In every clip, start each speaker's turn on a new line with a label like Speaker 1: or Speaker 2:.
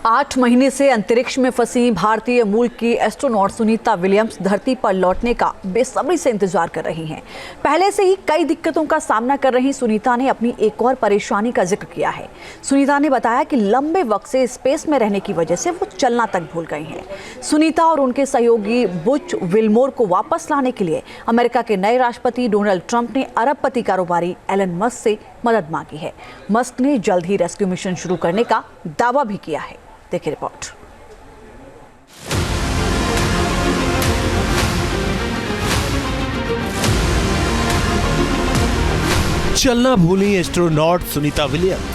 Speaker 1: 8 महीने से अंतरिक्ष में फंसी भारतीय मूल की एस्ट्रोनॉट सुनीता विलियम्स धरती पर लौटने का बेसब्री से इंतजार कर रही हैं। पहले से ही कई दिक्कतों का सामना कर रही सुनीता ने अपनी एक और परेशानी का जिक्र किया है। सुनीता ने बताया कि लंबे वक्त से स्पेस में रहने की वजह से वो चलना तक भूल गई हैं। सुनीता और उनके सहयोगी बुच विल्मोर को वापस लाने के लिए अमेरिका के नए राष्ट्रपति डोनाल्ड ट्रंप ने अरबपति कारोबारी एलन मस्क से मदद मांगी है। मस्क ने जल्द ही रेस्क्यू मिशन शुरू करने का दावा भी किया है। देखिए रिपोर्ट।
Speaker 2: चलना भूली एस्ट्रोनॉट सुनीता विलियम्स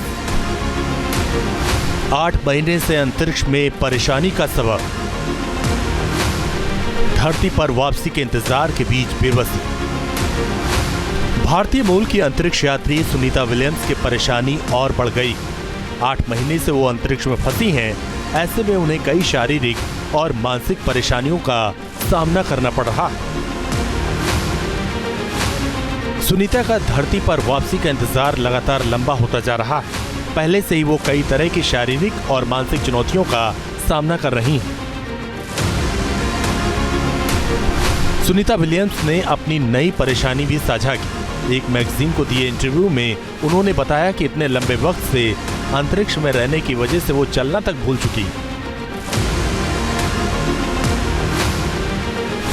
Speaker 2: 8 महीने से अंतरिक्ष में परेशानी का सबब, धरती पर वापसी के इंतजार के बीच बेबसी। भारतीय मूल की अंतरिक्ष यात्री सुनीता विलियम्स की परेशानी और बढ़ गई। 8 महीने से वो अंतरिक्ष में फंसी हैं। ऐसे में उन्हें कई शारीरिक और मानसिक परेशानियों का सामना करना पड़ रहा है। सुनीता का धरती पर वापसी का इंतजार लगातार लंबा होता जा रहा है। पहले से ही वो कई तरह की शारीरिक और मानसिक चुनौतियों का सामना कर रही हैं। सुनीता विलियम्स ने अपनी नई परेशानी भी साझा की। एक मैगजीन को दिए इंटरव्यू में उन्होंने बताया कि इतने लंबे वक्त से अंतरिक्ष में रहने की वजह से वो चलना तक भूल चुकी।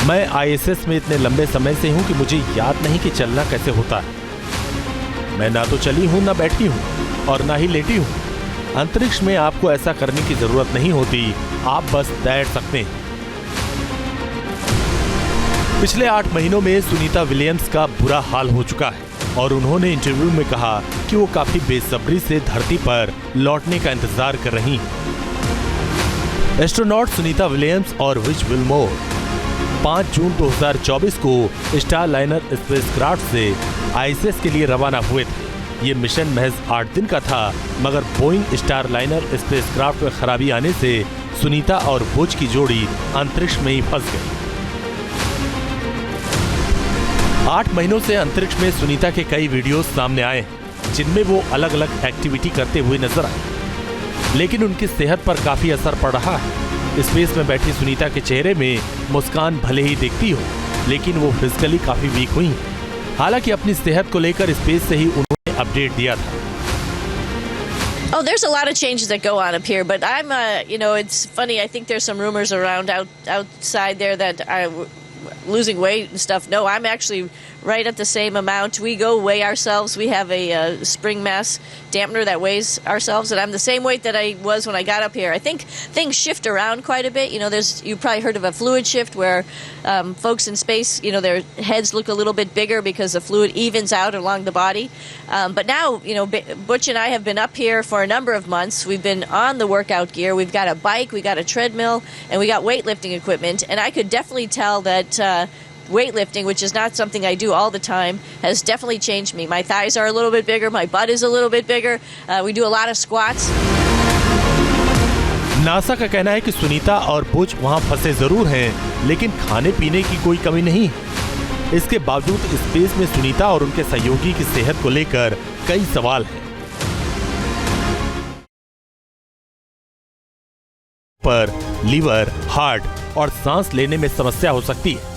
Speaker 2: मैं आईएसएस में इतने लंबे समय से हूं कि मुझे याद नहीं कि चलना कैसे होता है। मैं ना तो चली हूं, ना बैठी हूं और ना ही लेटी हूं। अंतरिक्ष में आपको ऐसा करने की जरूरत नहीं होती, आप बस तैर सकते हैं। पिछले 8 महीनों में सुनीता विलियम्स का बुरा हाल हो चुका है और उन्होंने इंटरव्यू में कहा कि वो काफी बेसब्री से धरती पर लौटने का इंतजार कर रही हैं। एस्ट्रोनॉट सुनीता विलियम्स और बुच विल्मोर 5 जून 2024 को स्टारलाइनर स्पेसक्राफ्ट से आईएसएस के लिए रवाना हुए थे। ये मिशन महज 8 दिन का था, मगर बोइंग स्टारलाइनर स्पेसक्राफ्ट में खराबी आने से सुनीता और बुच की जोड़ी अंतरिक्ष में ही फंस गई। 8 महीनों से अंतरिक्ष में सुनीता के कई वीडियोस सामने आए हैं, जिनमें वो अलग अलग एक्टिविटी करते हुए नजर आए, लेकिन उनकी सेहत पर काफी असर पड़ रहा है। स्पेस में बैठी सुनीता के चेहरे में मुस्कान भले ही दिखती हो, लेकिन वो फिजिकली काफी वीक हुई हैं। हालांकि अपनी सेहत को लेकर स्पेस से ही उन्होंने अपडेट दिया था।
Speaker 3: Oh, there's a lot of changes that go on up here, but I'm, it's funny. I think there's some rumors around outside there that I'm losing weight and stuff. No, I'm actually right at the same amount. We go weigh ourselves. We have a spring mass dampener that weighs ourselves, and I'm the same weight that I was when I got up here. I think things shift around quite a bit. You've probably heard of a fluid shift where folks in space, their heads look a little bit bigger because the fluid evens out along the body. But now, Butch and I have been up here for a number of months. We've been on the workout gear. We've got a bike, we got a treadmill, and we got weightlifting equipment. And I could definitely tell that weightlifting, which is not something I do all the time, has definitely changed me. My thighs are a little bit bigger, my butt is a little bit bigger. We do a lot of squats.
Speaker 2: NASA का कहना है कि सुनीता और बुच वहां फंसे जरूर हैं, लेकिन खाने पीने की कोई कमी नहीं है। इसके बावजूद स्पेस में सुनीता और उनके सहयोगी की सेहत को लेकर कई सवाल हैं। पर लीवर, हार्ट और सांस लेने में समस्या हो सकती है।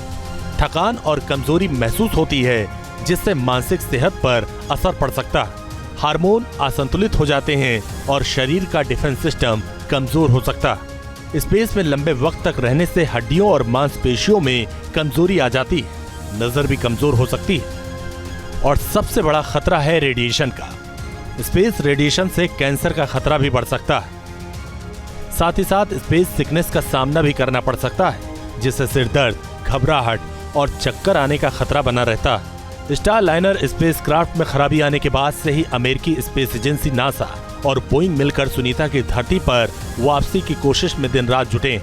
Speaker 2: थकान और कमजोरी महसूस होती है, जिससे मानसिक सेहत पर असर पड़ सकता है। हार्मोन असंतुलित हो जाते हैं और शरीर का डिफेंस सिस्टम कमजोर हो सकता है। स्पेस में लंबे वक्त तक रहने से हड्डियों और मांसपेशियों में कमजोरी आ जाती है, नजर भी कमजोर हो सकती है और सबसे बड़ा खतरा है रेडिएशन का। स्पेस रेडिएशन से कैंसर का खतरा भी बढ़ सकता है। साथ ही साथ स्पेस सिकनेस का सामना भी करना पड़ सकता है, जिससे सिर दर्द, घबराहट और चक्कर आने का खतरा बना रहता है। स्टारलाइनर स्पेसक्राफ्ट में खराबी आने के बाद से ही अमेरिकी स्पेस एजेंसी नासा और बोइंग मिलकर सुनीता की धरती पर वापसी की कोशिश में दिन रात जुटे।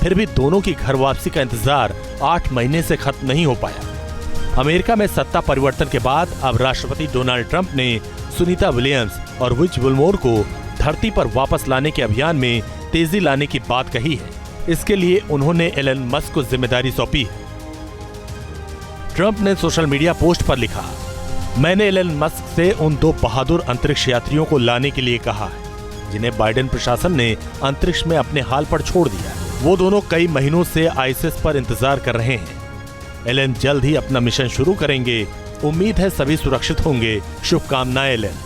Speaker 2: फिर भी दोनों की घर वापसी का इंतजार 8 महीने से खत्म नहीं हो पाया। अमेरिका में सत्ता परिवर्तन के बाद अब राष्ट्रपति डोनाल्ड ट्रंप ने सुनीता विलियम्स और बुच विल्मोर को धरती पर वापस लाने के अभियान में तेजी लाने की बात कही है। इसके लिए उन्होंने एलन मस्क को जिम्मेदारी सौंपी है। ट्रंप ने सोशल मीडिया पोस्ट पर लिखा, मैंने एलन मस्क से उन 2 बहादुर अंतरिक्ष यात्रियों को लाने के लिए कहा है। जिन्हें बाइडेन प्रशासन ने अंतरिक्ष में अपने हाल पर छोड़ दिया। वो दोनों कई महीनों से आईएसएस पर इंतजार कर रहे हैं। एलन जल्द ही अपना मिशन शुरू करेंगे। उम्मीद है सभी सुरक्षित होंगे। शुभकामनाएं एलन।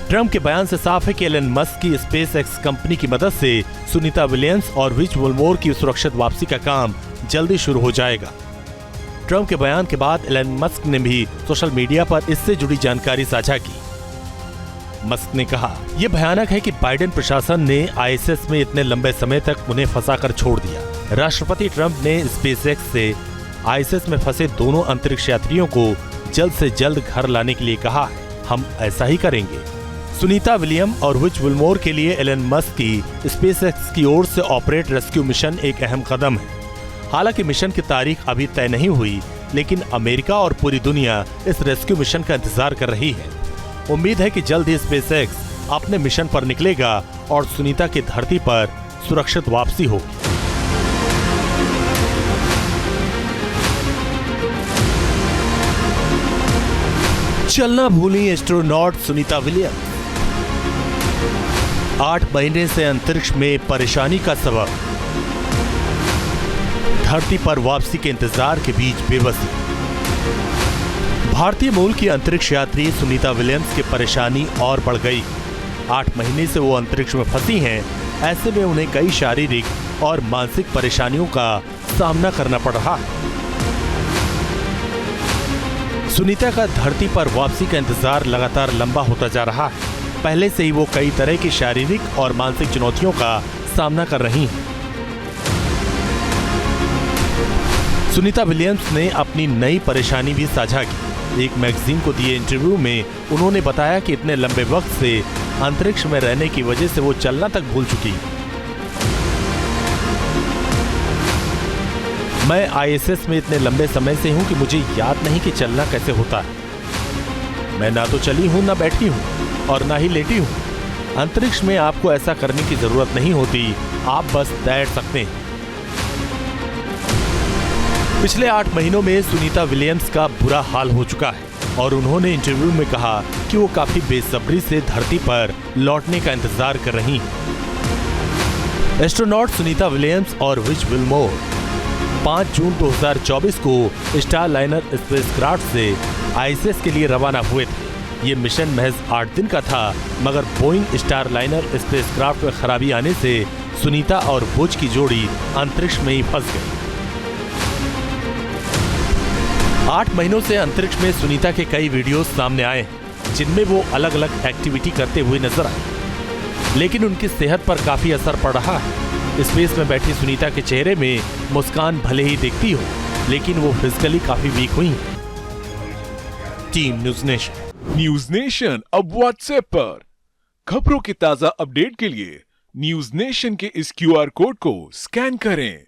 Speaker 2: ट्रंप के बयान से साफ है कि एलन मस्क की स्पेसएक्स कंपनी की मदद से सुनीता विलियम्स और रिच विलमोर की सुरक्षित वापसी का काम जल्दी शुरू हो जाएगा। ट्रंप के बयान के बाद एलन मस्क ने भी सोशल मीडिया पर इससे जुड़ी जानकारी साझा की। मस्क ने कहा, यह भयानक है कि बाइडेन प्रशासन ने आईएसएस में इतने लंबे समय तक उन्हें फंसाकर छोड़ दिया। राष्ट्रपति ट्रंप ने स्पेसएक्स से आईएसएस में फंसे दोनों अंतरिक्ष यात्रियों को जल्द से जल्द घर लाने के लिए कहा है। हम ऐसा ही करेंगे। सुनीता विलियम और रिच विलमोर के लिए एलन मस्क की स्पेसएक्स की ओर से ऑपरेट रेस्क्यू मिशन एक अहम कदम है। हालांकि मिशन की तारीख अभी तय नहीं हुई, लेकिन अमेरिका और पूरी दुनिया इस रेस्क्यू मिशन का इंतजार कर रही है। उम्मीद है कि जल्द ही स्पेसएक्स अपने मिशन पर निकलेगा और सुनीता की धरती पर सुरक्षित वापसी होगी। चलना भूली एस्ट्रोनॉट सुनीता विलियम्स। 8 महीने से अंतरिक्ष में परेशानी का सबब, धरती पर वापसी के इंतजार के बीच बेबसी। भारतीय मूल की अंतरिक्ष यात्री सुनीता विलियम्स की परेशानी और बढ़ गई। 8 महीने से वो अंतरिक्ष में फंसी हैं। ऐसे में उन्हें कई शारीरिक और मानसिक परेशानियों का सामना करना पड़ रहा है। सुनीता का धरती पर वापसी का इंतजार लगातार लंबा होता जा रहा है। पहले से ही वो कई तरह की शारीरिक और मानसिक चुनौतियों का सामना कर रही हैं। सुनीता विलियम्स ने अपनी नई परेशानी भी साझा की। एक मैगजीन को दिए इंटरव्यू में उन्होंने बताया कि इतने लंबे वक्त से अंतरिक्ष में रहने की वजह से वो चलना तक भूल चुकी। मैं आईएसएस में इतने लंबे समय से हूं कि मुझे याद नहीं कि चलना कैसे होता है। मैं ना तो चली हूं, ना बैठी हूं और ना ही लेटी हूं। अंतरिक्ष में आपको ऐसा करने की जरूरत नहीं होती, आप बस तैर सकते हैं। पिछले 8 महीनों में सुनीता विलियम्स का बुरा हाल हो चुका है और उन्होंने इंटरव्यू में कहा कि वो काफी बेसब्री से धरती पर लौटने का इंतजार कर रही हैं। एस्ट्रोनॉट सुनीता विलियम्स और रिच विलमोर 5 जून 2024 को स्टारलाइनर स्पेसक्राफ्ट से आईएसएस के लिए रवाना हुए थे। ये मिशन महज 8 दिन का था, मगर बोइंग स्टारलाइनर स्पेसक्राफ्ट में खराबी आने से सुनीता और बुच की जोड़ी अंतरिक्ष में ही फंस गई। 8 महीनों से अंतरिक्ष में सुनीता के कई वीडियोस सामने आए हैं, जिनमें वो अलग अलग एक्टिविटी करते हुए नजर आए, लेकिन उनकी सेहत पर काफी असर पड़ रहा है। स्पेस में बैठी सुनीता के चेहरे में मुस्कान भले ही दिखती हो, लेकिन वो फिजिकली काफी वीक हुई हैं। Team news nation.
Speaker 4: News nation अब व्हाट्सएप पर खबरों की ताजा अपडेट के लिए न्यूज़ नेशन के इस QR कोड को स्कैन करें